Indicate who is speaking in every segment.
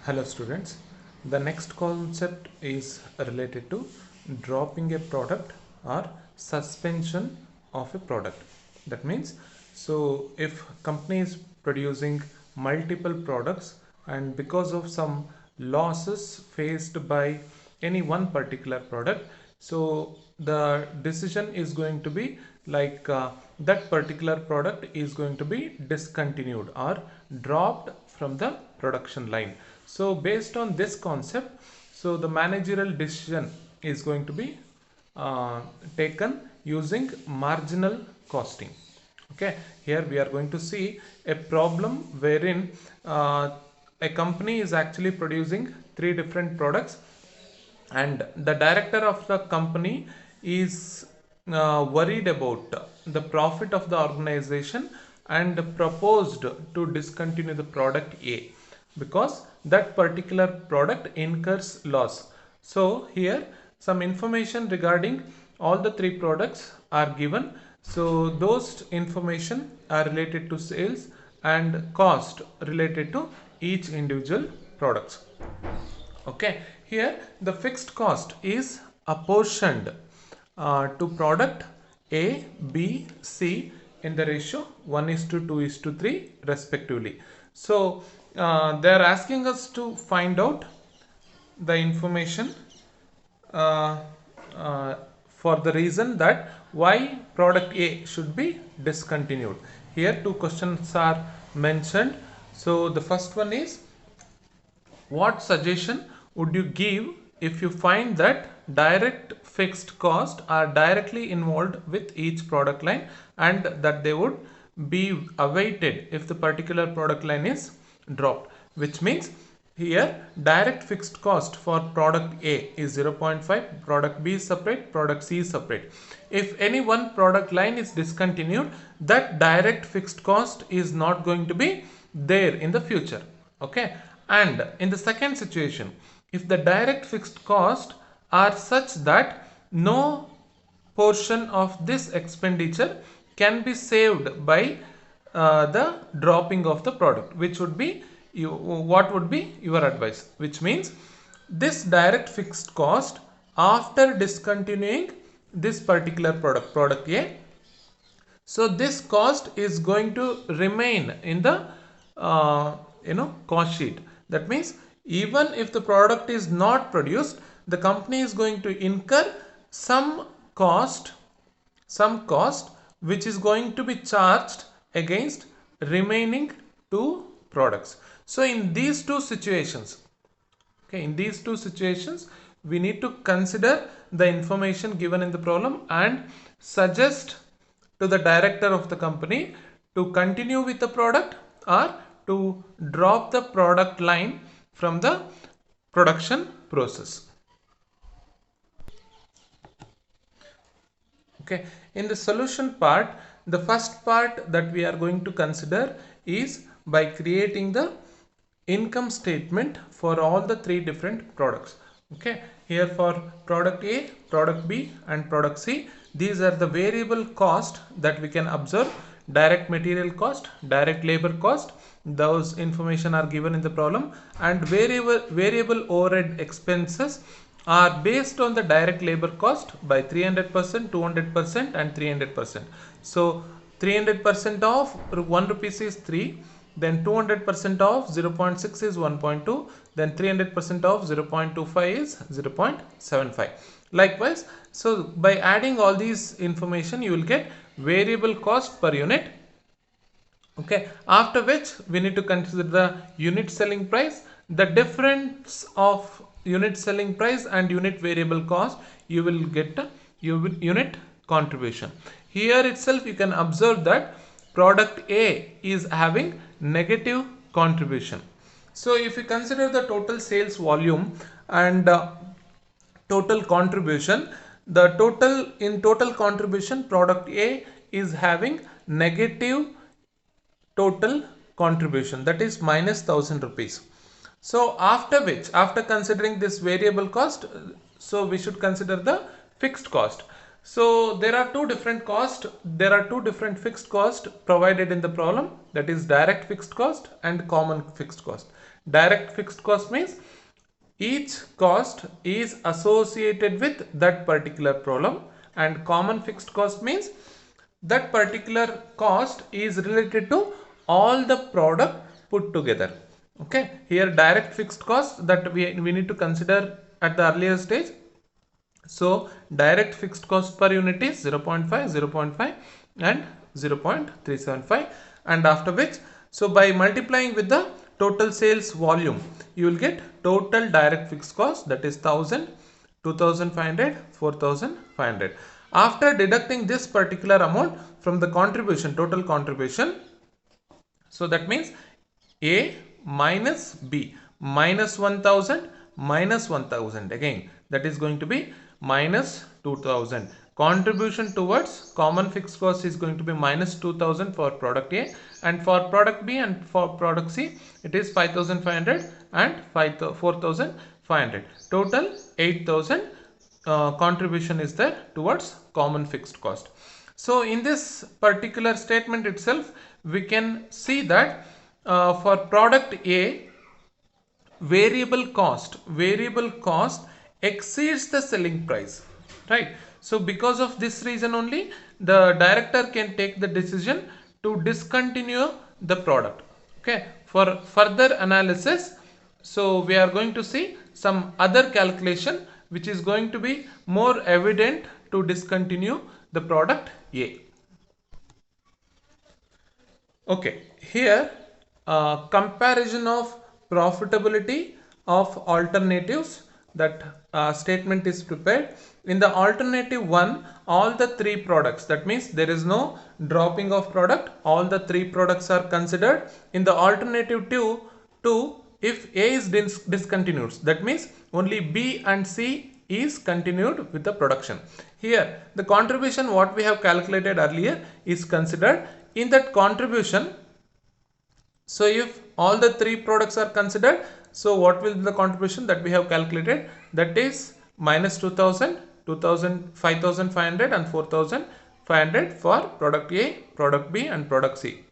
Speaker 1: Hello students, the next concept is related to dropping a product or suspension of a product. That means, so if company is producing multiple products and because of some losses faced by any one particular product, so the decision is going to be like that particular product is going to be discontinued or dropped from the production line. So based on this concept, so the managerial decision is going to be taken using marginal costing. Okay, here we are going to see a problem wherein a company is actually producing three different products, and the director of the company is worried about the profit of the organization and proposed to discontinue the product A because that particular product incurs loss. So here some information regarding all the three products are given. So those information are related to sales and cost related to each individual products. Okay, here the fixed cost is apportioned to product A, B, C in the ratio 1:2:3 respectively. So they are asking us to find out the information uh, uh, for the reason that why product A should be discontinued. Here two questions are mentioned. So the first one is, what suggestion would you give if you find that direct fixed costs are directly involved with each product line and that they would be awaited if the particular product line is dropped? Which means here direct fixed cost for product A is 0.5, product B is separate, product C is separate. If any one product line is discontinued, that direct fixed cost is not going to be there in the future. Okay, and in the second situation, if the direct fixed cost are such that no portion of this expenditure can be saved by the dropping of the product, which would be what would be your advice? Which means this direct fixed cost after discontinuing this particular product A, so this cost is going to remain in the cost sheet. That means even if the product is not produced, the company is going to incur some cost which is going to be charged against remaining two products. So in these two situations, we need to consider the information given in the problem and suggest to the director of the company to continue with the product or to drop the product line from the production process. Okay, in the solution part, the first part that we are going to consider is by creating the income statement for all the three different products. Okay, here for product A, product B and product C, these are the variable cost that we can observe: direct material cost, direct labor cost. Those information are given in the problem, and variable overhead expenses are based on the direct labor cost by 300%, 200% and 300%. So 300% of 1 rupees is 3, then 200% of 0.6 is 1.2, then 300% of 0.25 is 0.75. Likewise, so by adding all these information, you will get variable cost per unit. Okay, after which we need to consider the unit selling price. The difference of unit selling price and unit variable cost, you will get a unit contribution. Here itself you can observe that product A is having negative contribution. So if you consider the total sales volume and total contribution, the total contribution, product A is having negative total contribution, that is minus 1000 rupees. So after considering this variable cost, so we should consider the fixed cost. So there are two different costs. There are two different fixed costs provided in the problem, that is direct fixed cost and common fixed cost. Direct fixed cost means each cost is associated with that particular problem, and common fixed cost means that particular cost is related to all the product put together. Okay, here direct fixed cost that we need to consider at the earlier stage. So direct fixed cost per unit is 0.5, 0.5 and 0.375, and after which, so by multiplying with the total sales volume, you will get total direct fixed cost, that is 1000, 2500, 4500. After deducting this particular amount from the contribution, total contribution, so that means A minus B, minus 1000 minus 1000, again that is going to be minus 2000. Contribution towards common fixed cost is going to be minus 2000 for product A, and for product B and for product C it is 5500 and 4500. Total 8000 contribution is there towards common fixed cost. So in this particular statement itself, we can see that for product A, variable cost exceeds the selling price, right? So because of this reason only, the director can take the decision to discontinue the product. Okay, for further analysis, so we are going to see some other calculation which is going to be more evident to discontinue the product A. Okay, here comparison of profitability of alternatives, that statement is prepared. In the alternative 1, all the 3 products, that means there is no dropping of product, all the 3 products are considered. In the alternative 2, if A is discontinued, that means only B and C is continued with the production. Here the contribution what we have calculated earlier is considered. In that contribution, so if all the 3 products are considered, so what will be the contribution that we have calculated? That is minus 2000, 5500 and 4500 for product A, product B and product C.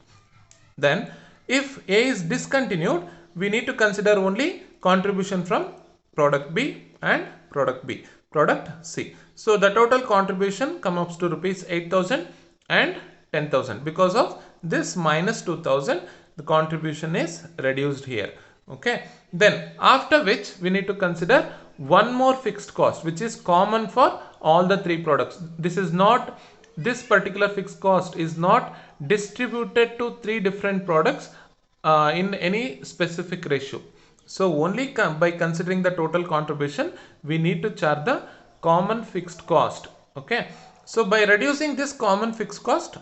Speaker 1: Then if A is discontinued, we need to consider only contribution from product B and product C. So the total contribution comes up to rupees 8000 and 10,000. Because of this minus 2000, the contribution is reduced here. Okay, then after which we need to consider one more fixed cost which is common for all the 3 products. This particular fixed cost is not distributed to 3 different products in any specific ratio. So only by considering the total contribution, we need to charge the common fixed cost. Okay, so by reducing this common fixed cost,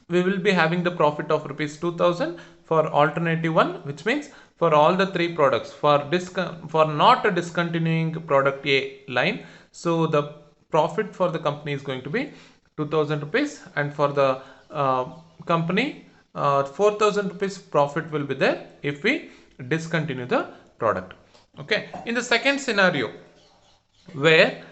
Speaker 1: we will be having the profit of rupees 2000 for alternative 1, which means for all the 3 products, for not discontinuing product A line, so the profit for the company is going to be 2000 rupees, and for the company 4000 rupees profit will be there if we discontinue the product. Okay, in the second scenario where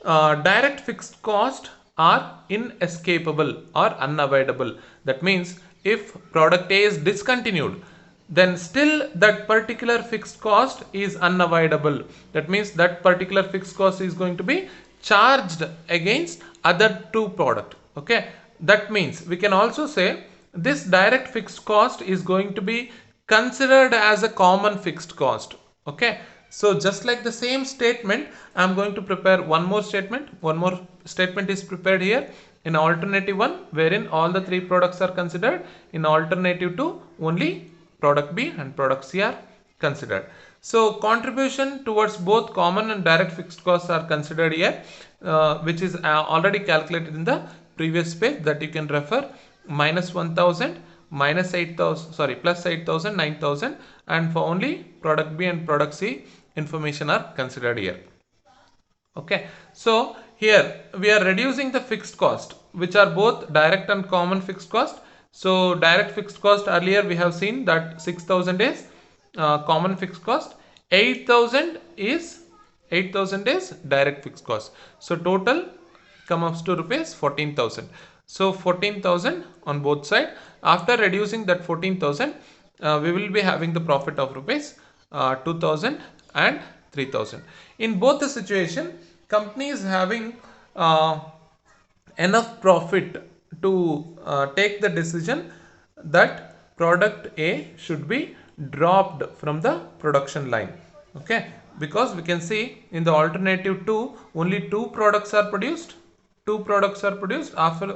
Speaker 1: direct fixed cost are inescapable or unavoidable, that means if product A is discontinued, then still that particular fixed cost is unavoidable. That means that particular fixed cost is going to be charged against other 2 product. Okay, that means we can also say this direct fixed cost is going to be considered as a common fixed cost. Okay, so just like the same statement, I am going to prepare one more statement. One more statement is prepared here in alternative 1, wherein all the 3 products are considered. In alternative 2, only product B and product C are considered. So contribution towards both common and direct fixed costs are considered here, which is already calculated in the previous page, that you can refer. Minus 1000, minus 8000, sorry, plus 8000, 9000, and for only product B and product C, information are considered here. Okay, so here we are reducing the fixed cost, which are both direct and common fixed cost. So direct fixed cost, earlier we have seen that 6000 is common fixed cost, 8000 is direct fixed cost. So total comes to rupees 14,000. So 14,000 on both side. After reducing that 14,000, we will be having the profit of rupees 2,000 and 3,000. In both the situation, company is having enough profit to take the decision that product A should be dropped from the production line. Okay, because we can see in the alternative 2 only two products are produced. After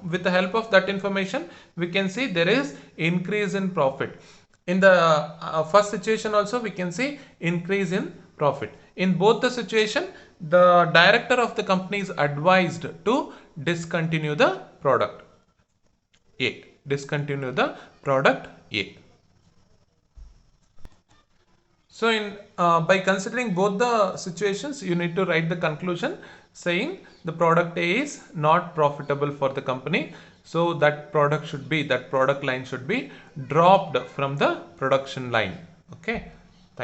Speaker 1: with the help of that information we can see there is increase in profit. In the first situation also we can see increase in profit. In both the situation, the director of the company is advised to discontinue the product A. Discontinue the product A. So by considering both the situations, you need to write the conclusion saying the product A is not profitable for the company. So that product line should be dropped from the production line. Okay.